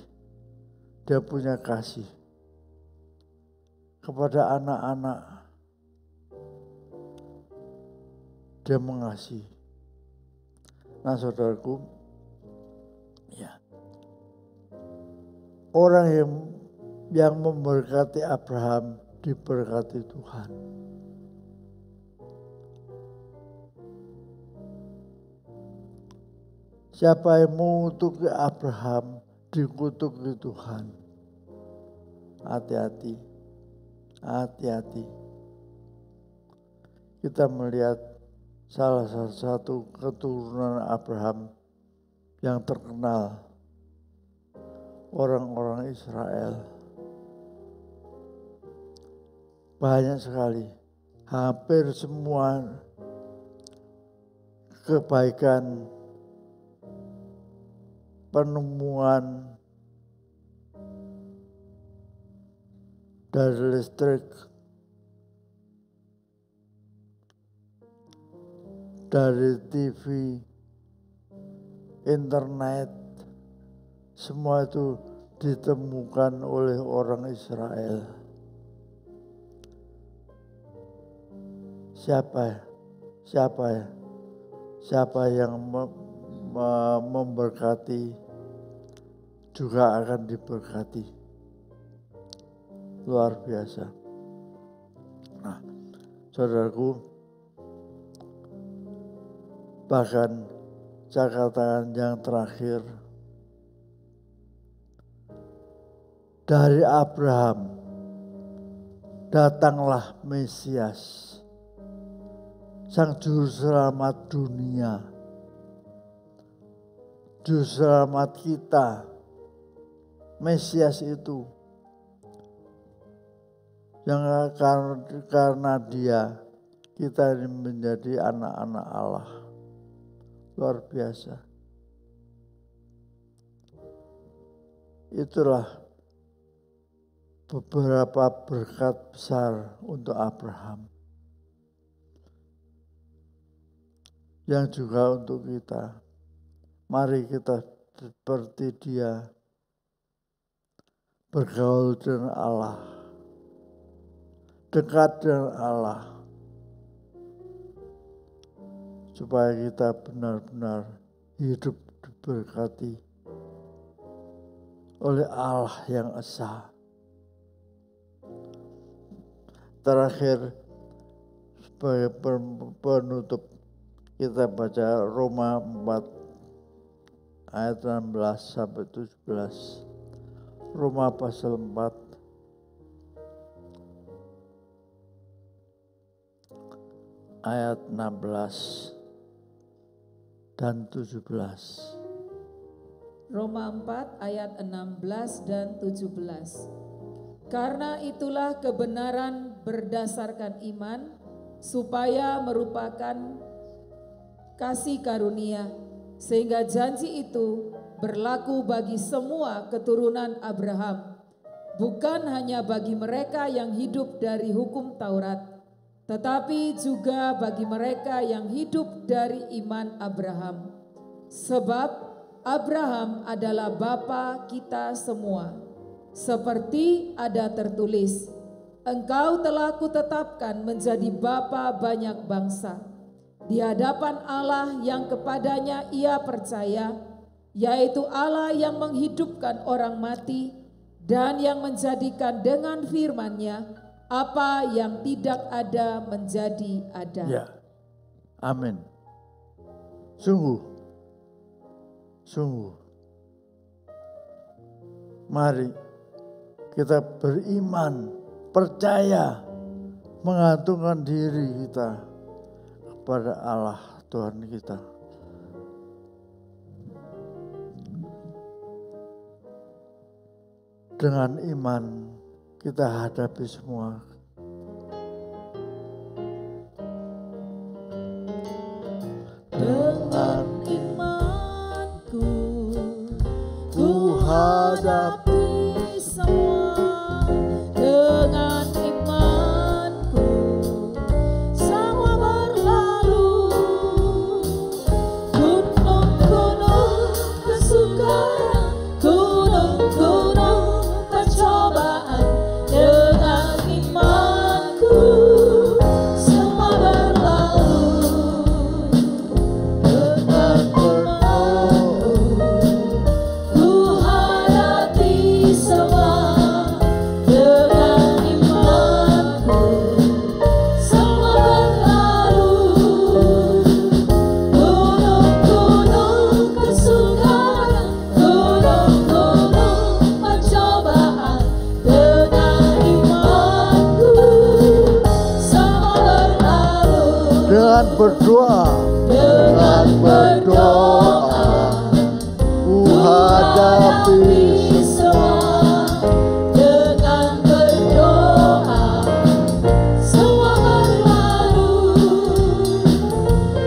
Dia punya kasih kepada anak-anak. Dia mengasihi. Nah, saudaraku, ya, orang yang memberkati Abraham diberkati Tuhan. Siapa yang mengutuki Abraham dikutuki Tuhan. Hati-hati, hati-hati. Kita melihat salah satu keturunan Abraham yang terkenal, orang-orang Israel. Banyak sekali, hampir semua kebaikan, penemuan dari listrik, dari TV, internet, semua itu ditemukan oleh orang Israel. Siapa yang memberkati juga akan diberkati. Luar biasa. Nah, saudaraku, bahkan saya katakan yang terakhir, dari Abraham datanglah Mesias, Sang Juru Selamat dunia, Juru Selamat kita. Mesias itu yang karena dia kita ini menjadi anak-anak Allah. Luar biasa. Itulah beberapa berkat besar untuk Abraham. Yang juga untuk kita. Mari kita seperti dia, bergaul dengan Allah, dekat dengan Allah, supaya kita benar-benar hidup diberkati oleh Allah yang esa. Terakhir, sebagai penutup, kita baca Roma 4 ayat 16 sampai 17. Roma pasal 4 ayat 16 dan 17. Roma 4 ayat 16 dan 17. Karena itulah kebenaran berdasarkan iman, supaya merupakan kasih karunia, sehingga janji itu berlaku bagi semua keturunan Abraham, bukan hanya bagi mereka yang hidup dari hukum Taurat, tetapi juga bagi mereka yang hidup dari iman Abraham. Sebab Abraham adalah bapa kita semua. Seperti ada tertulis, engkau telah kutetapkan menjadi bapa banyak bangsa, di hadapan Allah yang kepadanya ia percaya, yaitu Allah yang menghidupkan orang mati dan yang menjadikan dengan firman-Nya apa yang tidak ada menjadi ada. Ya, amin. Sungguh, mari kita beriman, percaya, mengantungkan diri kita kepada Allah Tuhan kita. Dengan iman kita hadapi semua dengan imanku ku hadapi semua dengan imanku semua berlalu gunung-gunung kesukaran gunung-gunung percobaan dengan imanku semua berlalu dengan imanku ku hadapi semua dengan imanku semua berlalu gunung-gunung kesukaran gunung-gunung pencobaan dengan imanku semua berlalu dengan berdoa ku hadapi semua dengan berdoa semua berlalu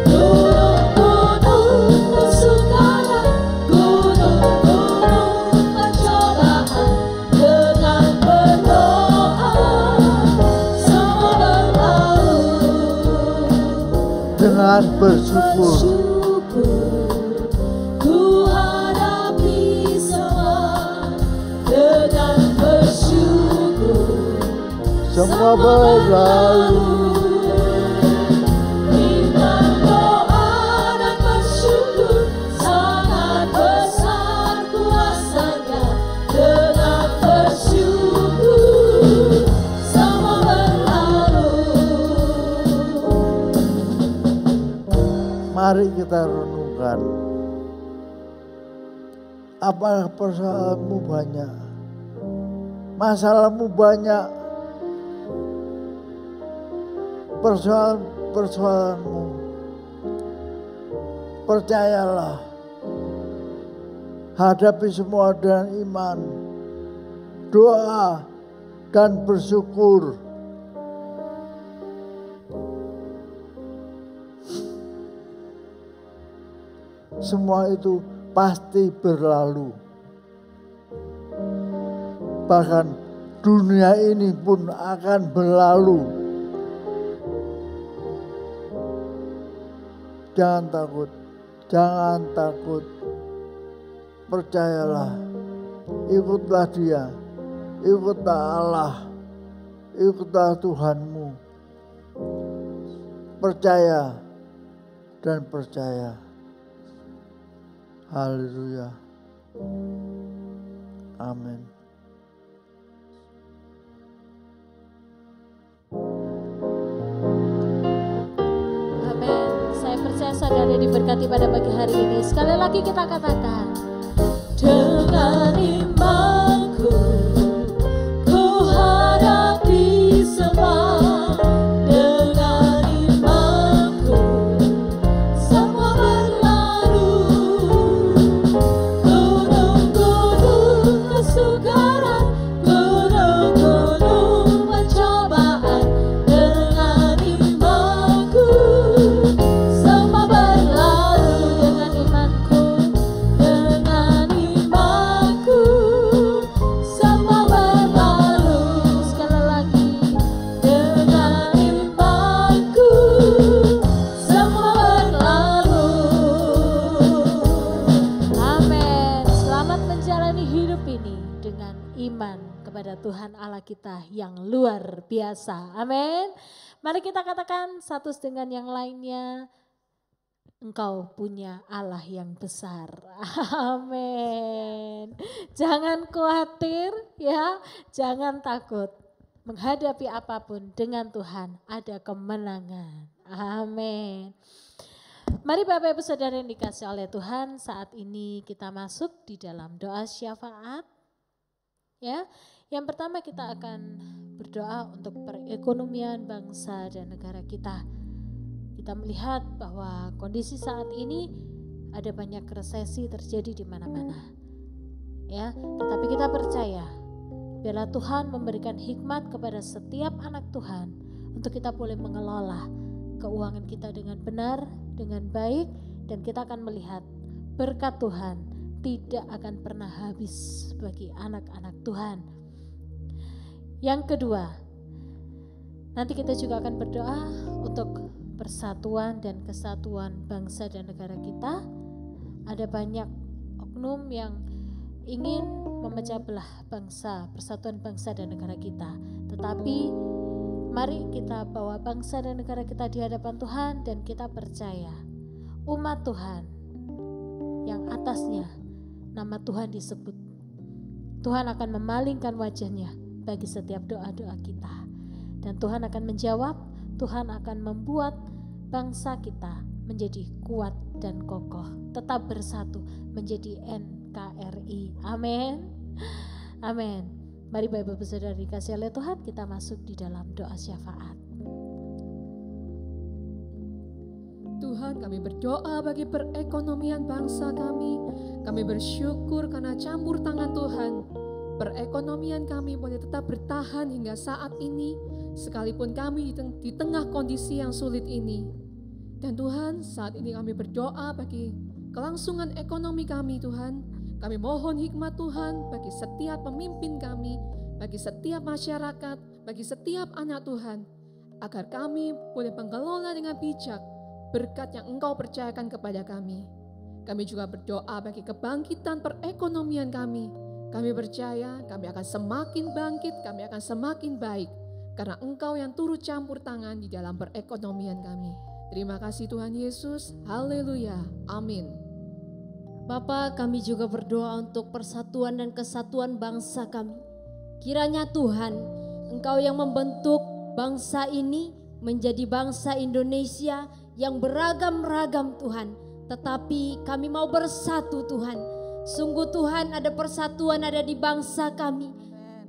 gunung-gunung kesukaran gunung-gunung pencobaan dengan berdoa semua berlalu dengan bersyukur ku hadapi semua dengan bersyukur semua berlalu iman doa dan bersyukur sangat besar kuasanya dengan bersyukur semua berlalu. mari kita renungkan apakah persoalanmu banyak, masalahmu banyak, persoalanmu. Percayalah, hadapi semua dengan iman, doa dan bersyukur. Semua itu pasti berlalu. Bahkan dunia ini pun akan berlalu. Jangan takut, jangan takut. Percayalah, ikutlah Dia, ikutlah Allah, ikutlah Tuhanmu. Percaya dan percaya. Haleluya. Amin. Amin. Saya percaya saudara diberkati pada pagi hari ini. Sekali lagi kita katakan, dengan imanku ku hadapi semua. Dengan imanku semua berlalu. Gunung-gunung kesukaran, gunung-gunung pencobaan. Dengan imanku semua berlalu. Dengan imanku, dengan imanku semua berlalu. Sekali lagi, dengan imanku semua berlalu. Amin. Selamat menjalani hidup ini dengan iman kepada Tuhan Allah kita yang luar biasa. Amin. Mari kita katakan satu dengan yang lainnya, Engkau punya Allah yang besar. Amin. Jangan khawatir ya, jangan takut. Menghadapi apapun dengan Tuhan ada kemenangan. Amin. Mari Bapak Ibu Saudara yang dikasihi oleh Tuhan, saat ini kita masuk di dalam doa syafaat. Ya, yang pertama kita akan berdoa untuk perekonomian bangsa dan negara kita. Kita melihat bahwa kondisi saat ini ada banyak resesi terjadi di mana-mana. Ya, tetapi kita percaya biarlah Tuhan memberikan hikmat kepada setiap anak Tuhan untuk kita boleh mengelola keuangan kita dengan benar, dengan baik, dan kita akan melihat berkat Tuhan tidak akan pernah habis bagi anak-anak Tuhan. Yang kedua, nanti kita juga akan berdoa untuk persatuan dan kesatuan bangsa dan negara kita. Ada banyak oknum yang ingin memecah belah bangsa, persatuan bangsa dan negara kita. Tetapi mari kita bawa bangsa dan negara kita di hadapan Tuhan, dan kita percaya umat Tuhan yang atasnya nama Tuhan disebut, Tuhan akan memalingkan wajahnya bagi setiap doa-doa kita. Dan Tuhan akan menjawab, Tuhan akan membuat bangsa kita menjadi kuat dan kokoh, tetap bersatu menjadi NKRI. Amin. Amin. Mari Bapak Ibu Saudara dikasihi oleh Tuhan, kita masuk di dalam doa syafaat. Tuhan, kami berdoa bagi perekonomian bangsa kami. Kami bersyukur karena campur tangan Tuhan, perekonomian kami boleh tetap bertahan hingga saat ini, sekalipun kami di tengah kondisi yang sulit ini. Dan Tuhan, saat ini kami berdoa bagi kelangsungan ekonomi kami Tuhan. Kami mohon hikmat Tuhan bagi setiap pemimpin kami, bagi setiap masyarakat, bagi setiap anak Tuhan, agar kami boleh mengelola dengan bijak berkat yang Engkau percayakan kepada kami. Kami juga berdoa bagi kebangkitan perekonomian kami. Kami percaya kami akan semakin bangkit, kami akan semakin baik, karena Engkau yang turut campur tangan di dalam perekonomian kami. Terima kasih Tuhan Yesus, haleluya, amin. Bapa, kami juga berdoa untuk persatuan dan kesatuan bangsa kami. Kiranya Tuhan, Engkau yang membentuk bangsa ini menjadi bangsa Indonesia yang beragam-ragam Tuhan. Tetapi kami mau bersatu Tuhan. Sungguh Tuhan, ada persatuan ada di bangsa kami.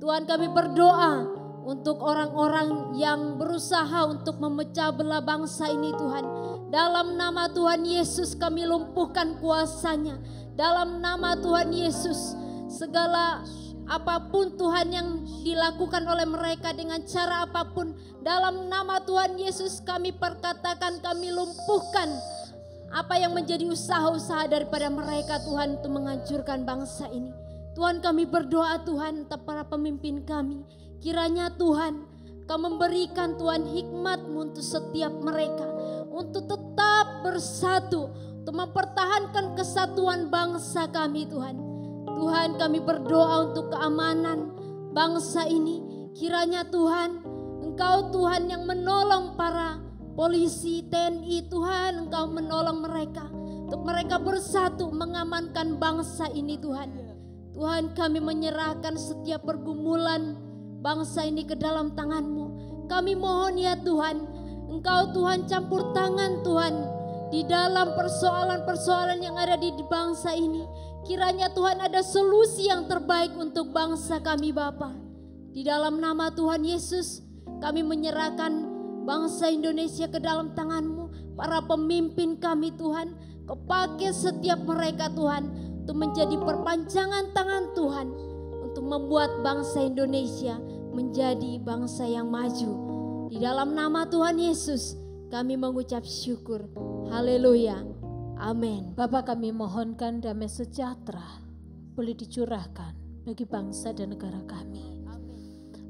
Tuhan, kami berdoa untuk orang-orang yang berusaha untuk memecah belah bangsa ini Tuhan. Dalam nama Tuhan Yesus kami lumpuhkan kuasanya. Dalam nama Tuhan Yesus, segala apapun Tuhan yang dilakukan oleh mereka dengan cara apapun, dalam nama Tuhan Yesus kami perkatakan, kami lumpuhkan apa yang menjadi usaha-usaha daripada mereka Tuhan untuk menghancurkan bangsa ini. Tuhan, kami berdoa Tuhan untuk para pemimpin kami, kiranya Tuhan Kau memberikan Tuhan hikmat-Mu untuk setiap mereka, untuk tetap bersatu, untuk mempertahankan kesatuan bangsa kami Tuhan. Tuhan, kami berdoa untuk keamanan bangsa ini. Kiranya Tuhan, Engkau Tuhan yang menolong para polisi, TNI Tuhan, Engkau menolong mereka untuk mereka bersatu mengamankan bangsa ini Tuhan. Tuhan, kami menyerahkan setiap pergumulan bangsa ini ke dalam tangan-Mu. Kami mohon ya Tuhan, Engkau Tuhan campur tangan Tuhan di dalam persoalan-persoalan yang ada di bangsa ini. Kiranya Tuhan ada solusi yang terbaik untuk bangsa kami Bapa. Di dalam nama Tuhan Yesus kami menyerahkan bangsa Indonesia ke dalam tangan-Mu. Para pemimpin kami Tuhan, Kau pakai setiap mereka Tuhan untuk menjadi perpanjangan tangan Tuhan, untuk membuat bangsa Indonesia menjadi bangsa yang maju. Di dalam nama Tuhan Yesus kami mengucap syukur. Haleluya. Amin. Bapa, kami mohonkan damai sejahtera boleh dicurahkan bagi bangsa dan negara kami.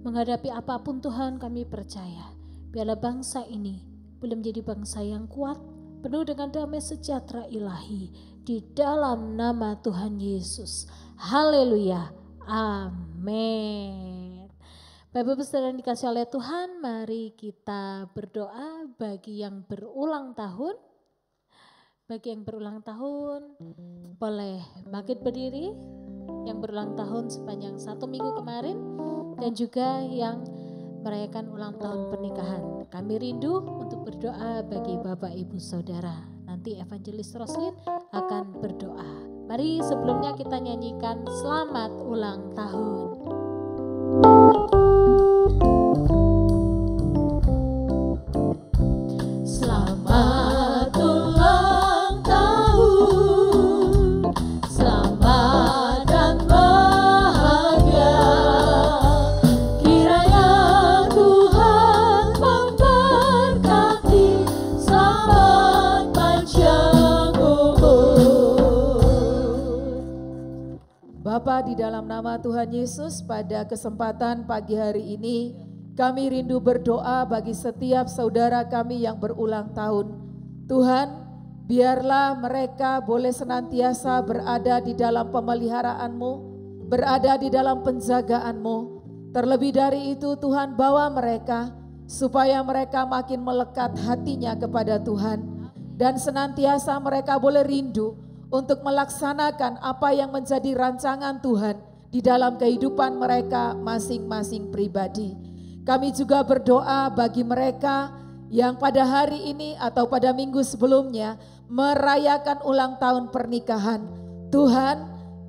Menghadapi apapun Tuhan, kami percaya biarlah bangsa ini boleh menjadi bangsa yang kuat, penuh dengan damai sejahtera ilahi di dalam nama Tuhan Yesus. Haleluya. Amin. Bapak-Ibu saudara yang dikasihi oleh Tuhan, mari kita berdoa bagi yang berulang tahun. Bagi yang berulang tahun, boleh bangkit berdiri. Yang berulang tahun sepanjang 1 minggu kemarin, dan juga yang merayakan ulang tahun pernikahan. Kami rindu untuk berdoa bagi Bapak Ibu Saudara. Nanti Evangelis Roslin akan berdoa. Mari sebelumnya kita nyanyikan selamat ulang tahun. Selamat ulang tahun, selamat dan bahagia. Kiranya Tuhan memberkati Bapa, di dalam nama Tuhan Yesus, pada kesempatan pagi hari ini kami rindu berdoa bagi setiap saudara kami yang berulang tahun. Tuhan, biarlah mereka boleh senantiasa berada di dalam pemeliharaanmu, berada di dalam penjagaanmu. Terlebih dari itu Tuhan, bawa mereka supaya mereka makin melekat hatinya kepada Tuhan. Dan senantiasa mereka boleh rindu untuk melaksanakan apa yang menjadi rancangan Tuhan di dalam kehidupan mereka masing-masing pribadi. Kami juga berdoa bagi mereka yang pada hari ini atau pada minggu sebelumnya merayakan ulang tahun pernikahan. Tuhan,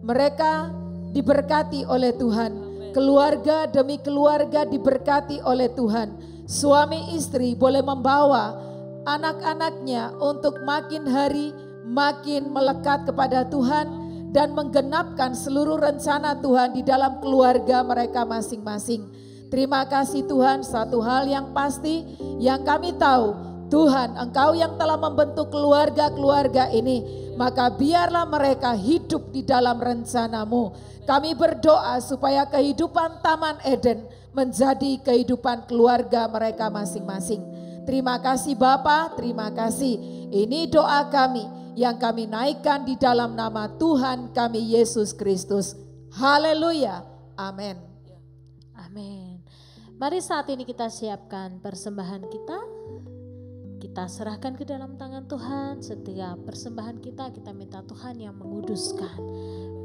mereka diberkati oleh Tuhan. Keluarga demi keluarga diberkati oleh Tuhan. Suami istri boleh membawa anak-anaknya untuk makin hari makin melekat kepada Tuhan dan menggenapkan seluruh rencana Tuhan di dalam keluarga mereka masing-masing. Terima kasih Tuhan, satu hal yang pasti yang kami tahu, Tuhan, Engkau yang telah membentuk keluarga-keluarga ini, maka biarlah mereka hidup di dalam rencana-Mu. Kami berdoa supaya kehidupan Taman Eden menjadi kehidupan keluarga mereka masing-masing. Terima kasih Bapa, terima kasih. Ini doa kami yang kami naikkan di dalam nama Tuhan kami Yesus Kristus. Haleluya. Amin. Amin. Mari saat ini kita siapkan persembahan kita. Kita serahkan ke dalam tangan Tuhan. Setiap persembahan kita minta Tuhan yang menguduskan.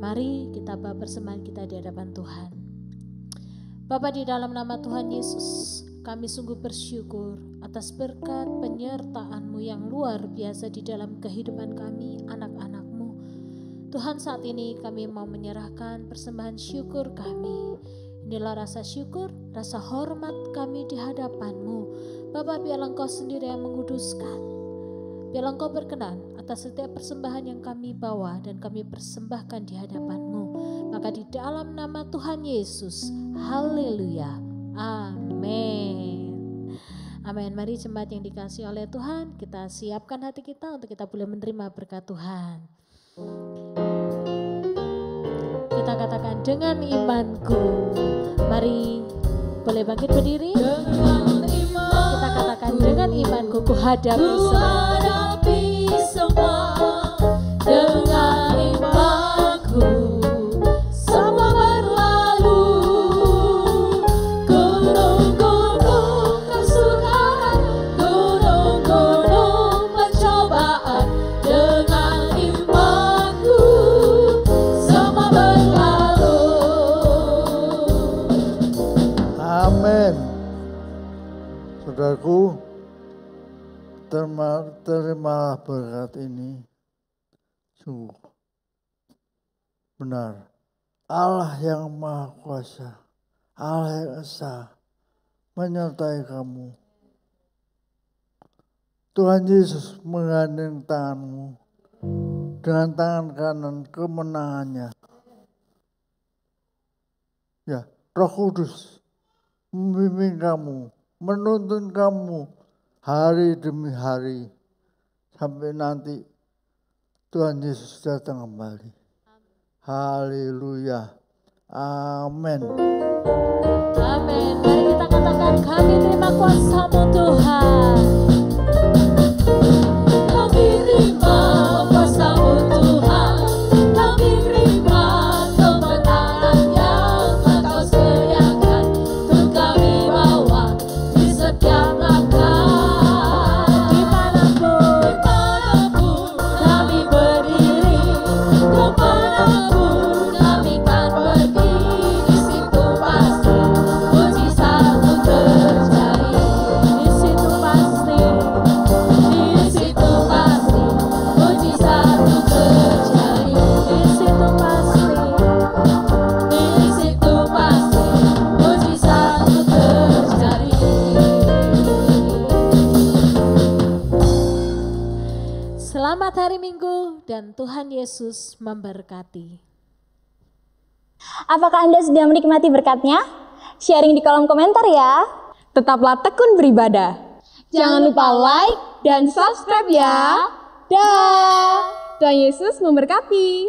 Mari kita bawa persembahan kita di hadapan Tuhan. Bapa, di dalam nama Tuhan Yesus, kami sungguh bersyukur atas berkat penyertaan-Mu yang luar biasa di dalam kehidupan kami, anak-anak-Mu. Tuhan, saat ini kami mau menyerahkan persembahan syukur kami. Inilah rasa syukur, rasa hormat kami di hadapan-Mu. Bapa, biarlah Engkau sendiri yang menguduskan. Biarlah Engkau berkenan atas setiap persembahan yang kami bawa dan kami persembahkan di hadapan-Mu. Maka di dalam nama Tuhan Yesus, haleluya, amin. Amin. Mari jemaat yang dikasihi oleh Tuhan, kita siapkan hati kita untuk kita boleh menerima berkat Tuhan. Kita katakan dengan imanku. Mari boleh bangkit berdiri. Kita katakan dengan imanku ku hadapi semua. Dengan imanku semua berlalu. Gunung-gunung kesukaran, gunung-gunung pencobaan. Dengan imanku semua berlalu. Amin. Saudaraku, terimalah berkat ini. Sungguh benar, Allah yang Maha Kuasa, Allah yang Esa menyertai kamu. Tuhan Yesus menggandeng tanganmu dengan tangan kanan kemenangannya. Ya, Roh Kudus membimbing kamu, menuntun kamu hari demi hari sampai nanti Tuhan Yesus datang kembali. Haleluya. Amin. Amin. Mari kita katakan, kami terima kuasa-Mu Tuhan. Kami terima kuasa-Mu Tuhan. Kami terima kebenaran yang Engkau sediakan untuk kami bawa di setiap langkah. Dimanapun kami berdiri, kemanapun kami kan pergi, di situ pasti mujizat terjadi. Di situ pasti mujizat terjadi. Di situ pasti mujizat terjadi. Selamat hari Minggu dan Tuhan Yesus memberkati. Apakah Anda sudah menikmati berkatnya? Sharing di kolom komentar ya. Tetaplah tekun beribadah. Jangan lupa like dan subscribe ya. Dah. Tuhan Yesus memberkati.